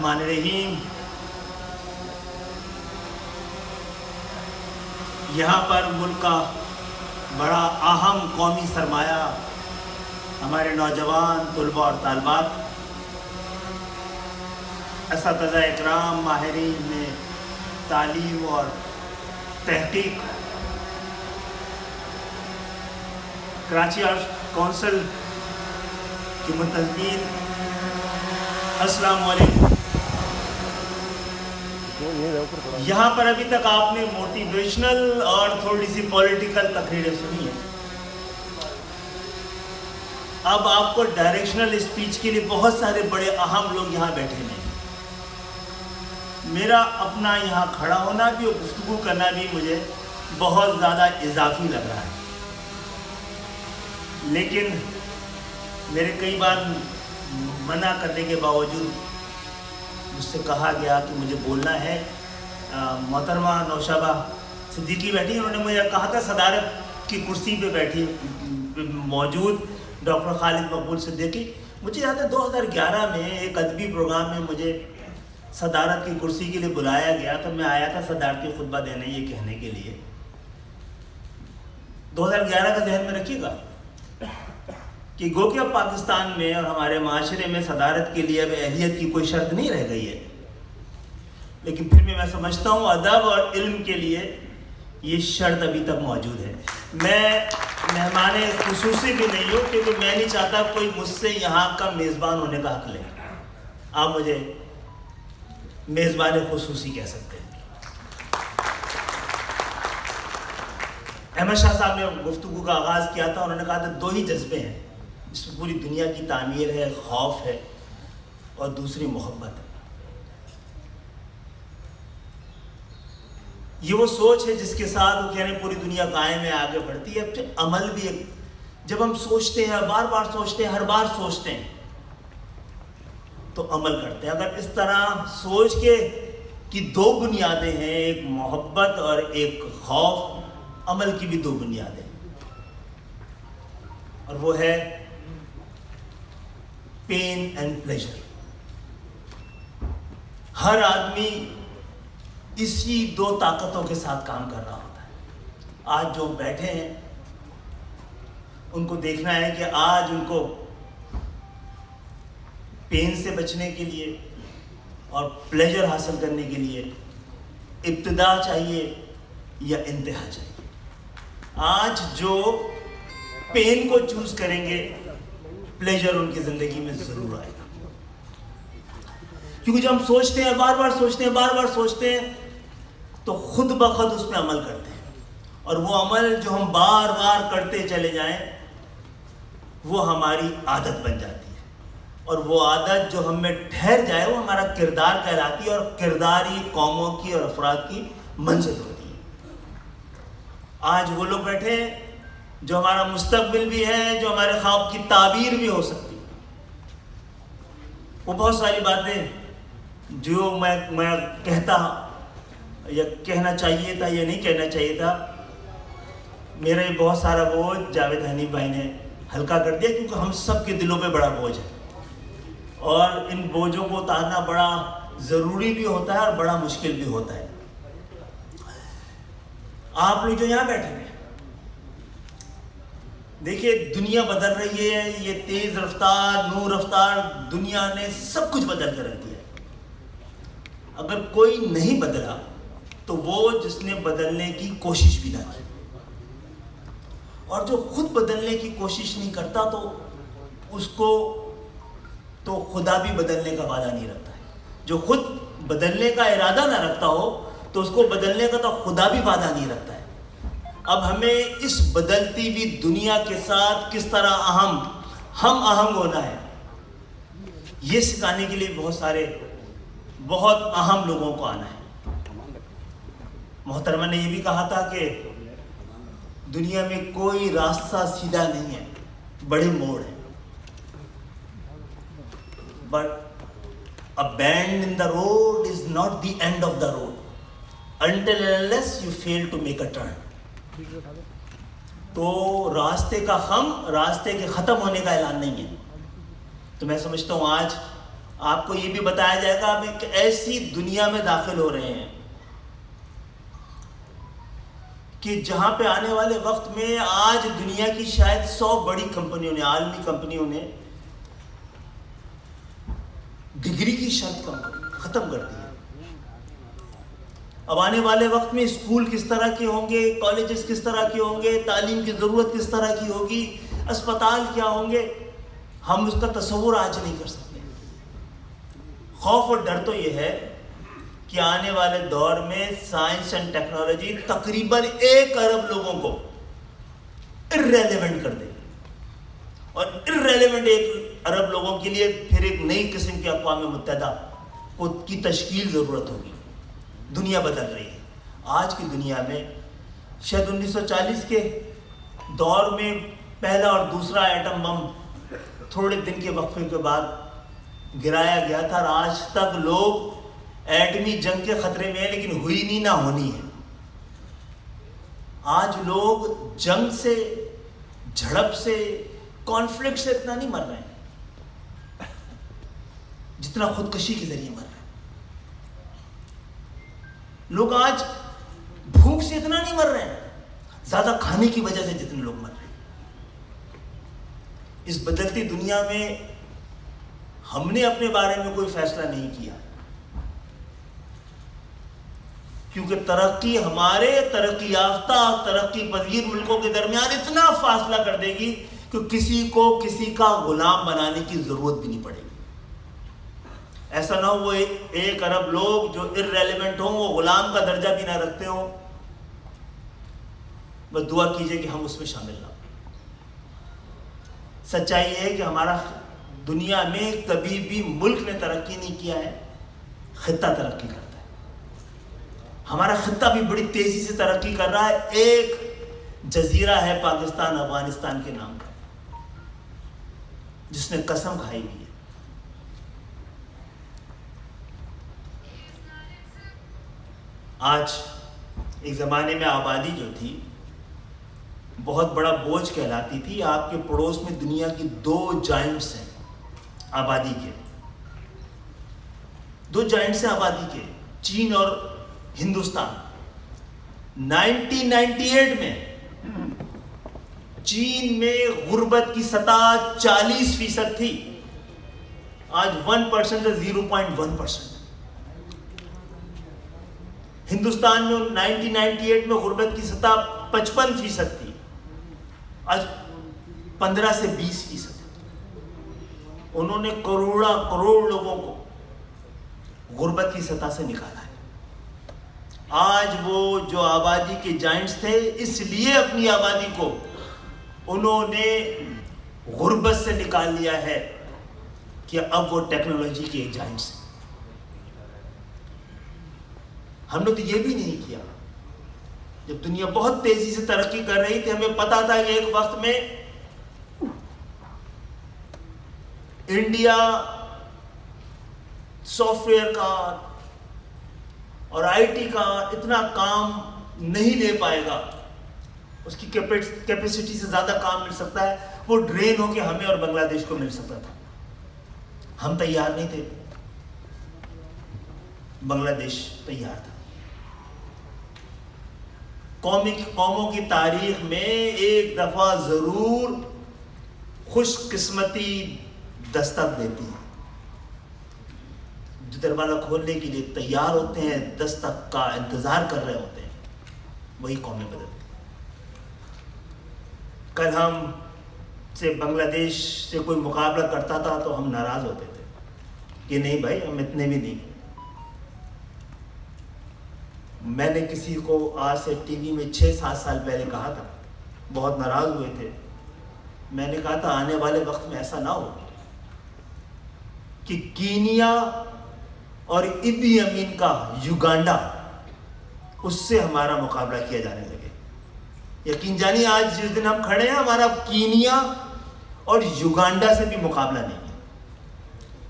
الرحمن الرحیم. یہاں پر ملک کا بڑا اہم قومی سرمایہ ہمارے نوجوان طلباء اور طالبات، اساتذہ اکرام، ماہرین میں تعلیم اور تحقیق، کراچی آرٹ کونسل کے منتظمین، السلام علیکم. یہاں پر ابھی تک آپ نے موٹیویشنل اور تھوڑی سی پولیٹیکل تقریریں سنی ہیں. اب آپ کو ڈائریکشنل اسپیچ کے لیے بہت سارے بڑے اہم لوگ یہاں بیٹھے ہیں. میرا اپنا یہاں کھڑا ہونا بھی اور گفتگو کرنا بھی مجھے بہت زیادہ اضافی لگ رہا ہے، لیکن میرے کئی بار منع کرنے کے باوجود مجھ سے کہا گیا کہ مجھے بولنا ہے. محترمہ نوشابہ صدیقی بیٹھی، انہوں نے مجھے کہا تھا صدارت کی کرسی پہ بیٹھی موجود ڈاکٹر خالد مقبول صدیقی. مجھے یاد ہے 2011 میں ایک ادبی پروگرام میں مجھے صدارت کی کرسی کے لیے بلایا گیا، تو میں آیا تھا صدارتی خطبہ دینے، یہ کہنے کے لیے. 2011 کا ذہن میں رکھیے گا کہ گو کہ اب پاکستان میں اور ہمارے معاشرے میں صدارت کے لیے اب اہلیت کی کوئی شرط نہیں رہ گئی ہے، لیکن پھر بھی میں سمجھتا ہوں ادب اور علم کے لیے یہ شرط ابھی تک موجود ہے. میں مہمان خصوصی بھی نہیں ہوں، کیونکہ میں نہیں چاہتا کوئی مجھ سے یہاں کا میزبان ہونے کا حق لے. آپ مجھے میزبان خصوصی کہہ سکتے ہیں. احمد شاہ صاحب نے گفتگو کا آغاز کیا تھا، انہوں نے کہا تھا 2 ہی جذبے ہیں جس میں پوری دنیا کی تعمیر ہے، خوف ہے اور دوسری محبت ہے. یہ وہ سوچ ہے جس کے ساتھ وہ کہہ رہے ہیں پوری دنیا قائم ہے، آگے بڑھتی ہے. پھر عمل بھی ہے. جب ہم سوچتے ہیں، بار بار سوچتے ہیں، ہر بار سوچتے ہیں تو عمل کرتے ہیں. اگر اس طرح سوچ کے کی 2 بنیادیں ہیں، ایک محبت اور ایک خوف، عمل کی بھی 2 بنیادیں، اور وہ ہے پین اینڈ پلیجر. ہر آدمی اسی 2 طاقتوں کے ساتھ کام کر رہا ہوتا ہے. آج جو بیٹھے ہیں ان کو دیکھنا ہے کہ آج ان کو پین سے بچنے کے لیے اور پلیجر حاصل کرنے کے لیے ابتدا چاہیے یا انتہا چاہیے. آج جو پین کو چوز کریں گے، پلیجر ان کی زندگی میں ضرور آئے گا. کیونکہ جب ہم سوچتے ہیں، بار بار سوچتے ہیں، بار بار سوچتے ہیں، تو خود بخود اس پہ عمل کرتے ہیں. اور وہ عمل جو ہم بار بار کرتے چلے جائیں وہ ہماری عادت بن جاتی ہے، اور وہ عادت جو ہم میں ٹھہر جائے وہ ہمارا کردار کہلاتی ہے، اور کردار ہی قوموں کی اور افراد کی منزل ہوتی ہے. آج وہ لوگ بیٹھے ہیں جو ہمارا مستقبل بھی ہے، جو ہمارے خواب کی تعبیر بھی ہو سکتی ہے. وہ بہت ساری باتیں جو میں کہتا یا کہنا چاہیے تھا یا نہیں کہنا چاہیے تھا، میرا یہ بہت سارا بوجھ جاوید حنیف بھائی نے ہلکا کر دیا، کیونکہ ہم سب کے دلوں پہ بڑا بوجھ ہے، اور ان بوجھوں کو اتارنا بڑا ضروری بھی ہوتا ہے اور بڑا مشکل بھی ہوتا ہے. آپ لوگ جو یہاں بیٹھے ہیں، دیکھیے دنیا بدل رہی ہے. یہ تیز رفتار، نور رفتار دنیا نے سب کچھ بدل کر رکھ دیا. اگر کوئی نہیں بدلا تو وہ جس نے بدلنے کی کوشش بھی نہ کی، اور جو خود بدلنے کی کوشش نہیں کرتا تو اس کو تو خدا بھی بدلنے کا وعدہ نہیں رکھتا ہے. جو خود بدلنے کا ارادہ نہ رکھتا ہو تو اس کو بدلنے کا تو خدا بھی وعدہ نہیں رکھتا ہے. اب ہمیں اس بدلتی ہوئی دنیا کے ساتھ کس طرح ہم آہنگ ہونا ہے، یہ سکھانے کے لیے بہت اہم لوگوں کو آنا ہے. محترمہ نے یہ بھی کہا تھا کہ دنیا میں کوئی راستہ سیدھا نہیں ہے، بڑے موڑ ہیں. But a bend in the road is not the end of the road until and unless you fail to make a turn. تو راستے کا راستے کے ختم ہونے کا اعلان نہیں ہے. تو میں سمجھتا ہوں آج آپ کو یہ بھی بتایا جائے گا ہم ایک ایسی دنیا میں داخل ہو رہے ہیں کہ جہاں پہ آنے والے وقت میں آج دنیا کی شاید 100 بڑی کمپنیوں نے، عالمی کمپنیوں نے ڈگری کی شرط ختم کر دی ہے۔ اب آنے والے وقت میں اسکول کس طرح کے ہوں گے، کالجز کس طرح کے ہوں گے، تعلیم کی ضرورت کس طرح کی ہوگی، اسپتال کیا ہوں گے، ہم اس کا تصور آج نہیں کر سکتے۔ خوف اور ڈر تو یہ ہے کہ آنے والے دور میں سائنس اینڈ ٹیکنالوجی تقریباً 1 ارب لوگوں کو ارریلیونٹ کر دے گی، اور ارریلیونٹ 1 ارب لوگوں کے لیے پھر ایک نئی قسم کی اقوام متحدہ کی تشکیل ضرورت ہوگی۔ دنیا بدل رہی ہے۔ آج کی دنیا میں شاید 1940 کے دور میں پہلا اور دوسرا ایٹم بم تھوڑے دن کے وقفے کے بعد گرایا گیا تھا، اور آج تک لوگ ایٹمی جنگ کے خطرے میں ہیں، لیکن ہوئی نہیں، نہ ہونی ہے۔ آج لوگ جنگ سے، جھڑپ سے، کانفلکٹ سے اتنا نہیں مر رہے ہیں جتنا خودکشی کے ذریعے مر رہے ہیں۔ لوگ آج بھوک سے اتنا نہیں مر رہے ہیں زیادہ کھانے کی وجہ سے جتنے لوگ مر رہے ہیں۔ اس بدلتی دنیا میں ہم نے اپنے بارے میں کوئی فیصلہ نہیں کیا، کیونکہ ترقی ہمارے ترقی یافتہ ترقی پذیر ملکوں کے درمیان اتنا فاصلہ کر دے گی کہ کسی کو کسی کا غلام بنانے کی ضرورت بھی نہیں پڑے گی۔ ایسا نہ ہو وہ 1 ارب لوگ جو ارریلیونٹ ہوں، وہ غلام کا درجہ بھی نہ رکھتے ہوں۔ بس دعا کیجئے کہ ہم اس میں شامل نہ ہوں۔ سچائی یہ ہے کہ ہمارا دنیا میں کبھی بھی ملک نے ترقی نہیں کیا ہے، خطہ ترقی کرتا ہے۔ ہمارا خطہ بھی بڑی تیزی سے ترقی کر رہا ہے۔ ایک جزیرہ ہے پاکستان افغانستان کے نام کا، جس نے قسم کھائی ہوئی ہے۔ آج ایک زمانے میں آبادی جو تھی بہت بڑا بوجھ کہلاتی تھی۔ آپ کے پڑوس میں دنیا کی 2 جائنٹس ہیں آبادی کے، 2 جائنٹس ہیں آبادی کے، چین اور ہندوستان۔ 1998 میں چین میں غربت کی سطح 40% تھی، آج 1% سے 0.1%۔ ہندوستان میں 1998 میں غربت کی سطح 55% تھی، آج 15 سے 20%۔ انہوں نے کروڑ لوگوں کو غربت کی سطح سے نکالا ہے۔ آج وہ جو آبادی کے جائنٹس تھے، اس لیے اپنی آبادی کو انہوں نے غربت سے نکال لیا ہے کہ اب وہ ٹیکنالوجی کے ایک جائنٹس ہیں۔ ہم نے تو یہ بھی نہیں کیا۔ جب دنیا بہت تیزی سے ترقی کر رہی تھی، ہمیں پتا تھا کہ ایک وقت میں انڈیا سافٹ ویئر کا اور آئی ٹی کا اتنا کام نہیں لے پائے گا، اس کی کیپیسٹی سے زیادہ کام مل سکتا ہے، وہ ڈرین ہو کے ہمیں اور بنگلہ دیش کو مل سکتا تھا۔ ہم تیار نہیں تھے، بنگلہ دیش تیار تھا۔ قوموں کی تاریخ میں ایک دفعہ ضرور خوش قسمتی دستک دیتی ہے۔ جو دروازہ کھولنے کے لیے تیار ہوتے ہیں، دستک کا انتظار کر رہے ہوتے ہیں، وہی قومیں بدلتی ہیں۔ کل ہم سے بنگلہ دیش سے کوئی مقابلہ کرتا تھا تو ہم ناراض ہوتے تھے کہ نہیں بھائی، ہم اتنے بھی نہیں۔ میں نے کسی کو آج سے ٹی وی میں 6-7 سال پہلے کہا تھا، بہت ناراض ہوئے تھے۔ میں نے کہا تھا آنے والے وقت میں ایسا نہ ہو کہ کینیا اور ایدی امین کا یوگانڈا، اس سے ہمارا مقابلہ کیا جانے لگے۔ یقین جانی آج جس دن ہم کھڑے ہیں، ہمارا کینیا اور یوگانڈا سے بھی مقابلہ نہیں ہے۔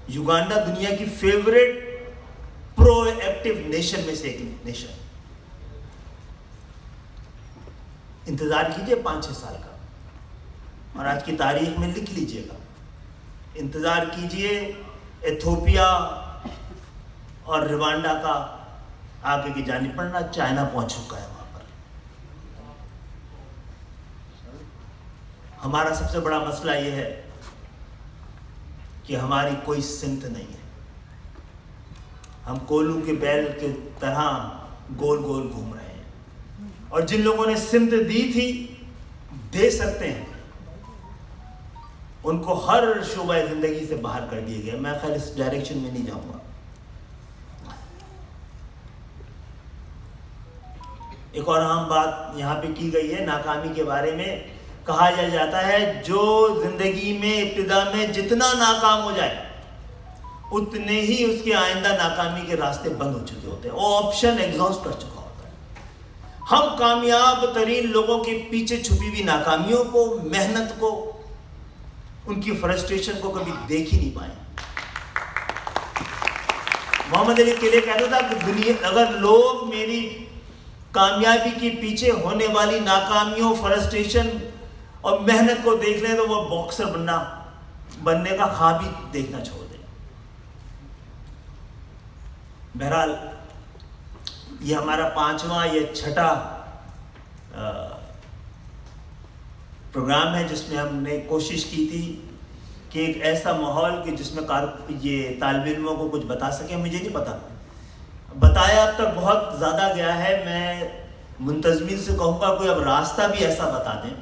یوگانڈا دنیا کی فیوریٹ پرو ایکٹیو نیشن میں سے ایک نیشن۔ انتظار کیجئے 5-6 سال کا، اور آج کی تاریخ میں لکھ لیجئے گا۔ انتظار کیجئے ایتھوپیا اور روانڈا کا آگے کی جانب پڑھنا چائنا پہنچ چکا ہے. وہاں پر ہمارا سب سے بڑا مسئلہ یہ ہے کہ ہماری کوئی سمت نہیں ہے. ہم کولو کے بیل کے طرح گول گول گھوم رہے ہیں, اور جن لوگوں نے سمت دی تھی, دے سکتے ہیں, ان کو ہر شعبہ زندگی سے باہر کر دیا گیا. میں خیر اس ڈائریکشن میں نہیں جاؤں گا. ایک اور اہم بات یہاں پہ کی گئی ہے ناکامی کے بارے میں. کہا جاتا ہے جو زندگی میں ابتدا میں جتنا ناکام ہو جائے اتنے ہی اس کے آئندہ ناکامی کے راستے بند ہو چکے ہوتے ہیں, وہ آپشن ایگزاسٹ کر چکا ہوتا ہے. ہم کامیاب ترین لوگوں کے پیچھے چھپی ہوئی ناکامیوں کو, محنت کو, ان کی فرسٹریشن کو کبھی دیکھ ہی نہیں پائے. محمد علی قلعے کہتا تھا کہ دنیا اگر لوگ میری کامیابی کے پیچھے ہونے والی ناکامیوں, فرسٹریشن اور محنت کو دیکھ لیں تو وہ باکسر بننے کا خواب ہی دیکھنا چھوڑ دیں. بہرحال یہ ہمارا 5واں یا 6واں پروگرام ہے جس میں ہم نے کوشش کی تھی کہ ایک ایسا ماحول کہ جس میں یہ طالب علموں کو کچھ بتا سکیں. مجھے نہیں پتا, بتایا اب تک بہت زیادہ گیا ہے. میں منتظمین سے کہوں گا کوئی اب راستہ بھی ایسا بتا دیں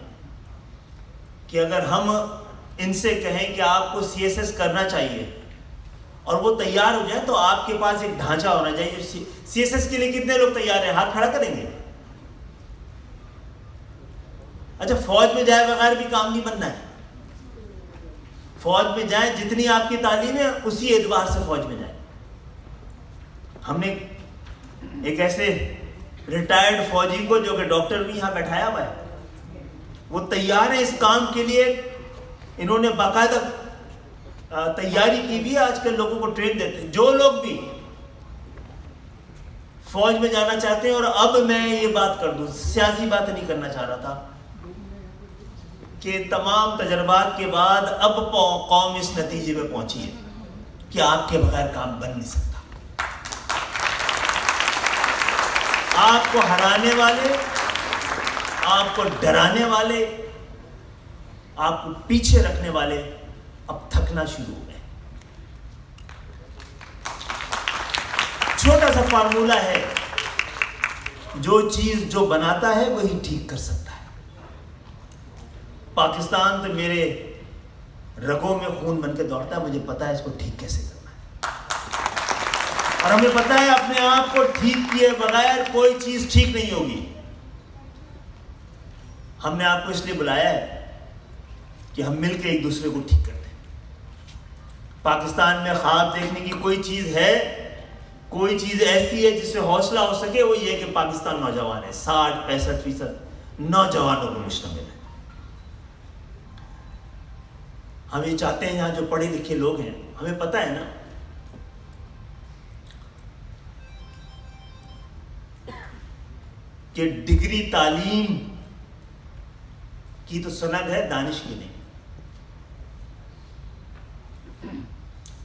کہ اگر ہم ان سے کہیں کہ آپ کو CSS کرنا چاہیے اور وہ تیار ہو جائے تو آپ کے پاس ایک ڈھانچہ ہونا چاہیے. CSS کے لیے کتنے لوگ تیار ہیں؟ ہاتھ کھڑا کریں گے. اچھا, فوج میں جائے بغیر بھی کام نہیں بننا ہے. فوج میں جائیں, جتنی آپ کی تعلیم ہے اسی اعتبار سے فوج میں جائیں. ہم نے ایک ایسے ریٹائرڈ فوجی کو جو کہ ڈاکٹر بھی یہاں بیٹھایا ہوا ہے, وہ تیار ہیں اس کام کے لیے. انہوں نے باقاعدہ تیاری کی بھی, آج کل لوگوں کو ٹرین دیتے ہیں. جو لوگ بھی فوج میں جانا چاہتے ہیں, اور اب میں یہ بات کر دوں, سیاسی بات نہیں کرنا چاہ رہا تھا, کہ تمام تجربات کے بعد اب قوم اس نتیجے پہ پہنچی ہے کہ آپ کے بغیر کام بن نہیں سکتا. آپ کو ہرانے والے, آپ کو ڈرانے والے, آپ کو پیچھے رکھنے والے اب تھکنا شروع ہو گئے. چھوٹا سا فارمولہ ہے, جو چیز جو بناتا ہے وہی ٹھیک کر سکتا ہے. پاکستان تو میرے رگوں میں خون بن کے دوڑتا ہے, مجھے پتا ہے اس کو ٹھیک کیسے کرنا ہے, اور ہمیں پتا ہے اپنے آپ کو ٹھیک کیے بغیر کوئی چیز ٹھیک نہیں ہوگی. ہم نے آپ کو اس لیے بلایا ہے کہ ہم مل کے ایک دوسرے کو ٹھیک کرتے ہیں. پاکستان میں خواب دیکھنے کی کوئی چیز ہے, کوئی چیز ایسی ہے جس سے حوصلہ ہو سکے, وہ یہ کہ پاکستان نوجوان ہے. 60-65% نوجوانوں کو مشتمل ہے. ہم یہ چاہتے ہیں یہاں جو پڑھے لکھے لوگ ہیں, ہمیں پتہ ہے نا کہ ڈگری تعلیم کی تو سند ہے, دانش کی نہیں.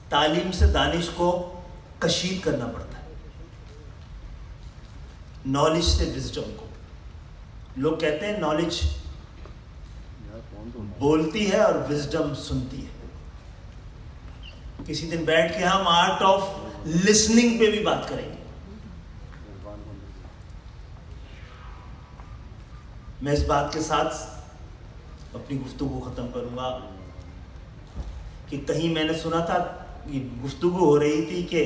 تعلیم سے دانش کو کشید کرنا پڑتا ہے, نالج سے وزڈم کو. لوگ کہتے ہیں نالج بولتی ہے اور وزڈم سنتی ہے. کسی دن بیٹھ کے ہم آرٹ آف لسننگ پہ بھی بات کریں گے. میں اس بات کے ساتھ اپنی گفتگو ختم کروں گا کہ کہیں میں نے سنا تھا, یہ گفتگو ہو رہی تھی کہ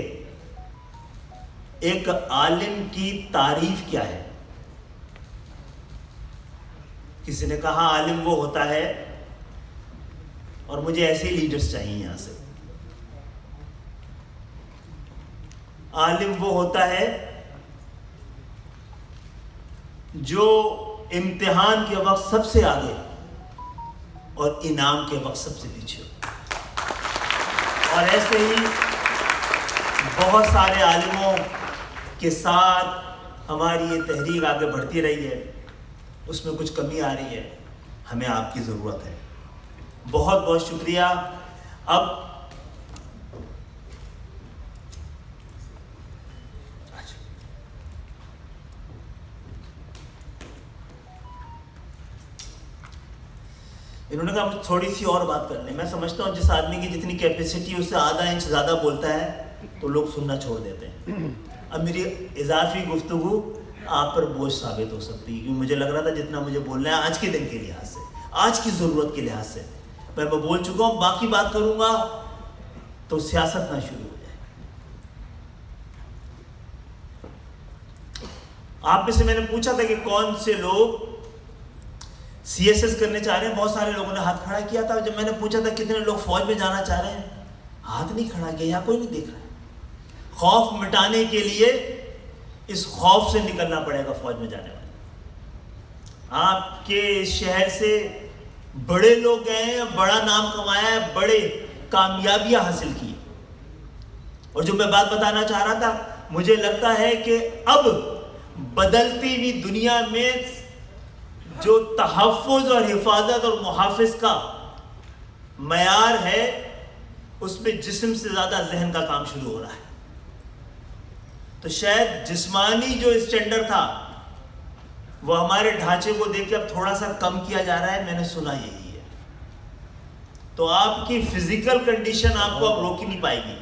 ایک عالم کی تعریف کیا ہے. کسی نے کہا عالم وہ ہوتا ہے, اور مجھے ایسے لیڈرز چاہیے یہاں سے. عالم وہ ہوتا ہے جو امتحان کے وقت سب سے آگے اور انعام کے وقت سب سے پیچھے ہو. اور ایسے ہی بہت سارے عالموں کے ساتھ ہماری یہ تحریک آگے بڑھتی رہی ہے. اس میں کچھ کمی آ رہی ہے, ہمیں آپ کی ضرورت ہے. بہت بہت شکریہ. اب انہوں نے کہا مجھے تھوڑی سی اور بات کر لیں. میں سمجھتا ہوں جس آدمی کی جتنی کیپیسٹی اس سے آدھا انچ زیادہ بولتا ہے تو لوگ سننا چھوڑ دیتے ہیں. اب میری اضافی گفتگو آپ پر بوجھ ثابت ہو سکتی ہے، کیونکہ مجھے لگ رہا تھا جتنا مجھے بولنا ہے آج کے دن کے لحاظ سے، آج کی ضرورت کے لحاظ سے میں بول چکا ہوں. باقی بات کروں گا تو سیاست نہ شروع ہو جائے. آپ میں سے میں نے پوچھا تھا کہ کون سے لوگ سی ایس ایس کرنے چاہ رہے ہیں. بہت سارے لوگوں نے ہاتھ کھڑا کیا تھا. جب میں نے پوچھا تھا کتنے لوگ فوج میں جانا چاہ رہے ہیں، ہاتھ نہیں کھڑا کیا. یہاں کوئی نہیں دیکھ رہا ہے. خوف مٹانے کے لیے اس خوف سے نکلنا پڑے گا. فوج میں جانے والے آپ کے شہر سے بڑے لوگ گئے ہیں، بڑا نام کمایا ہے، بڑے کامیابیاں حاصل کی. اور جو میں بات بتانا چاہ رہا تھا، مجھے لگتا ہے کہ اب بدلتی ہوئی دنیا میں جو تحفظ اور حفاظت اور محافظ کا معیار ہے، اس میں جسم سے زیادہ ذہن کا کام شروع ہو رہا ہے. تو شاید جسمانی جو اسٹینڈرڈ تھا وہ ہمارے ڈھانچے کو دیکھ کے اب تھوڑا سا کم کیا جا رہا ہے. میں نے سنا یہی ہے. تو آپ کی فزیکل کنڈیشن آپ کو اب روک ہی نہیں پائے گی،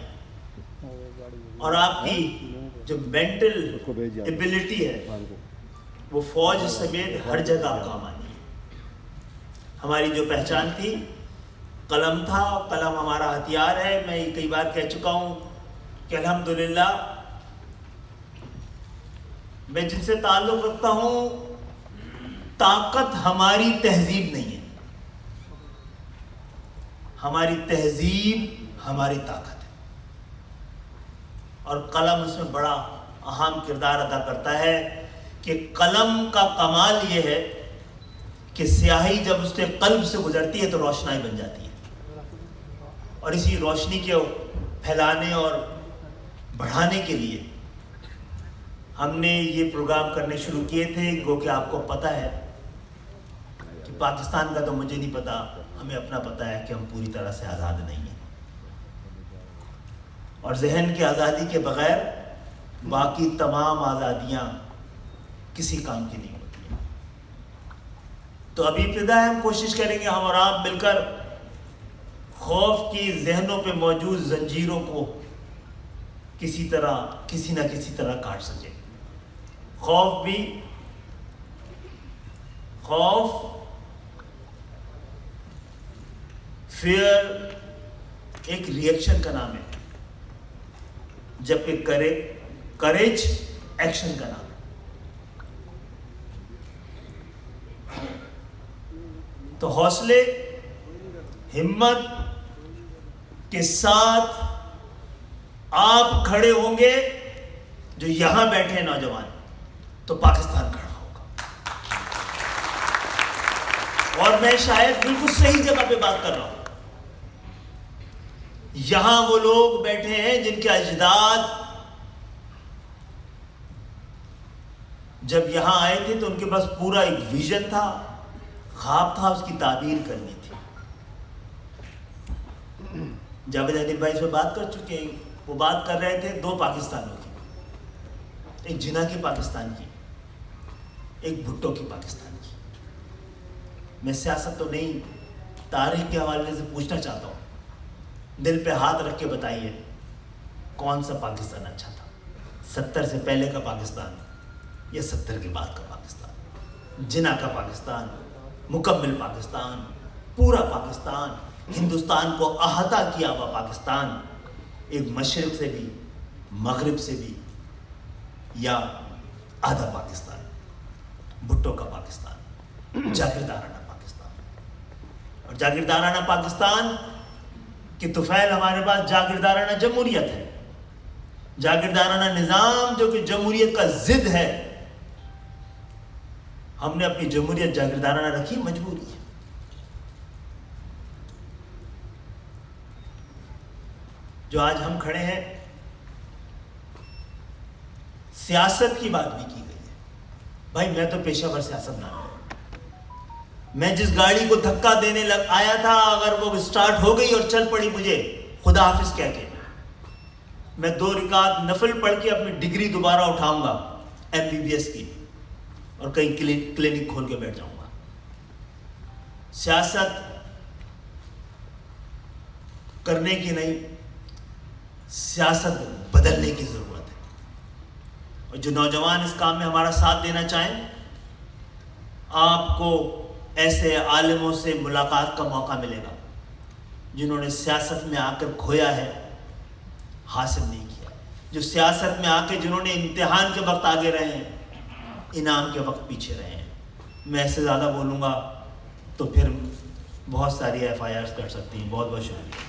اور آپ کی جو مینٹل ایبلٹی ہے وہ فوج سمیت ہر جگہ کام آنی ہے. ہماری جو پہچان تھی قلم تھا، قلم ہمارا ہتھیار ہے. میں یہ کئی بار کہہ چکا ہوں کہ الحمدللہ میں جن سے تعلق رکھتا ہوں، طاقت ہماری تہذیب نہیں ہے، ہماری تہذیب ہماری طاقت ہے. اور قلم اس میں بڑا اہم کردار ادا کرتا ہے کہ قلم کا کمال یہ ہے کہ سیاہی جب اس کے قلب سے گزرتی ہے تو روشنائی بن جاتی ہے. اور اسی روشنی کے پھیلانے اور بڑھانے کے لیے ہم نے یہ پروگرام کرنے شروع کیے تھے. گو کہ آپ کو پتہ ہے کہ پاکستان کا تو مجھے نہیں پتا، ہمیں اپنا پتہ ہے کہ ہم پوری طرح سے آزاد نہیں ہیں، اور ذہن کی آزادی کے بغیر باقی تمام آزادیاں کسی کام کی نہیں ہوتی ہیں. تو ابھی ابتدا ہے، ہم کوشش کریں گے ہم اور آپ مل کر خوف کی ذہنوں پہ موجود زنجیروں کو کسی نہ کسی طرح کاٹ سکیں. خوف فیئر ایک ری ایکشن کا نام ہے، جبکہ کریج ایکشن کا نام ہے. تو حوصلے، ہمت کے ساتھ آپ کھڑے ہوں گے جو یہاں بیٹھے ہیں نوجوان، تو پاکستان کھڑا ہوگا. اور میں شاید بالکل صحیح جگہ پہ بات کر رہا ہوں. یہاں وہ لوگ بیٹھے ہیں جن کے اجداد جب یہاں آئے تھے تو ان کے پاس پورا ایک ویژن تھا، خواب تھا، اس کی تعبیر کرنی تھی. جاوید ادیب بھائی اس میں بات کر چکے ہیں. وہ بات کر رہے تھے دو پاکستانوں کی، ایک جناح کی پاکستان کی، ایک بھٹو کی پاکستان کی. میں سیاست تو نہیں، تاریخ کے حوالے سے پوچھنا چاہتا ہوں، دل پہ ہاتھ رکھ کے بتائیے کون سا پاکستان اچھا تھا؟ 70 سے پہلے کا پاکستان یا 70 کے بعد کا پاکستان؟ جناح کا پاکستان، مکمل پاکستان، پورا پاکستان، ہندوستان کو احاطہ کیا ہوا پاکستان، ایک مشرق سے بھی مغرب سے بھی، یا آدھا پاکستان؟ بھٹو کا پاکستان، جاگیردارانہ پاکستان. اور جاگیردارانہ پاکستان کہ طفیل ہمارے پاس جاگیردارانہ جمہوریت ہے، جاگیردارانہ نظام جو کہ جمہوریت کا ضد ہے. ہم نے اپنی جمہوریت جاگیردارانہ رکھی، مجبوری ہے. جو آج ہم کھڑے ہیں، سیاست کی بات بھی کی گئی ہے. بھائی میں تو پیشہ ور سیاست دان ہوں. میں جس گاڑی کو دھکا دینے آیا تھا، اگر وہ سٹارٹ ہو گئی اور چل پڑی مجھے خدا حافظ کہہ کے، میں 2 رکعت نفل پڑھ کے اپنی ڈگری دوبارہ اٹھاؤں گا MBBS کی، اور کہیں کلینک کھول کے بیٹھ جاؤں گا. سیاست کرنے کی نہیں، سیاست بدلنے کی ضرورت ہے۔ اور جو نوجوان اس کام میں ہمارا ساتھ دینا چاہیں، آپ کو ایسے عالموں سے ملاقات کا موقع ملے گا جنہوں نے سیاست میں آ کر کھویا ہے، حاصل نہیں کیا، جو سیاست میں آ کے جنہوں نے امتحان کے وقت آگے رہے ہیں، انعام کے وقت پیچھے رہے ہیں۔ میں اس سے زیادہ بولوں گا تو پھر بہت ساری FIRs کر سکتی ہیں۔ بہت بہت شکریہ۔